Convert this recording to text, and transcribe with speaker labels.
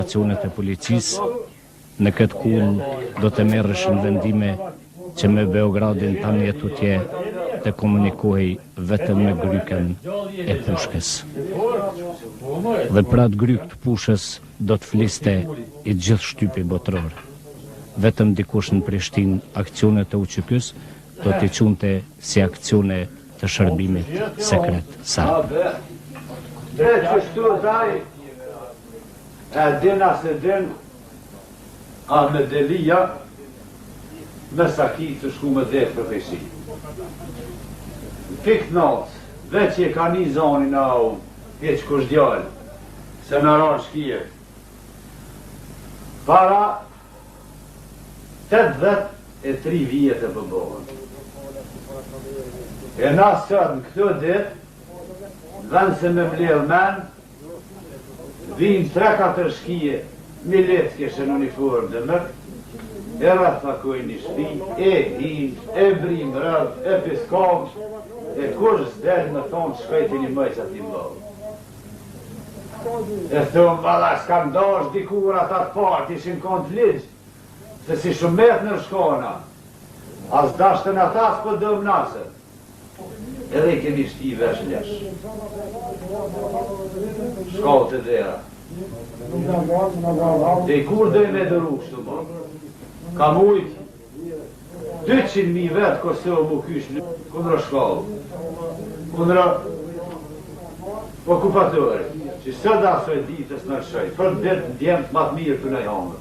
Speaker 1: Operacionet e policisë në këtë kull do të merreshin vendime që me Beogradin tani tutje të komunikohej vetëm me gryken e pushkës. Dhe pra të gryk të pushës do të fliste i gjithë shtypi botëror. Vetëm dikush në Prishtinë aksionet e UÇK-s do t'i çunte si aksione të shërbimit sekret sarp.
Speaker 2: Dhe që shtu taj, e din as e din, Ahmed Elia, me saki të shku me dhe profesi. Pik natë, veç e ka një zonin a unë, veç kush djallë, se në ranë shkije. Para 83 vjetë e pëbohën. E na sot në këto dit, vend se me vlerë men, vinë 3-4 shkije, milet kështë në uniform dhe mërë, e rafakojnë një shpi, e hinë, e brimë rëvë, e piskavë, e kur s'delë me thonë shkajti një mëjtë ati mbëllë. E thonë, bala, s'kam dash dikur atat partë, ishin kontë ligjë, se si shumet në shkona, as dashtën atas për dëmë nasër. Edhe i kemi shti vesh lesh. Shkallë të dhera. Dhe i kur dhe me dëru kështu ma. Ka mujt 200.000 vetë Kosovë mu kysh në kundra shkallë. Kundra okupatori. Që së da së e ditës në shëj. Për dhe djemë të matë mirë të në jangë.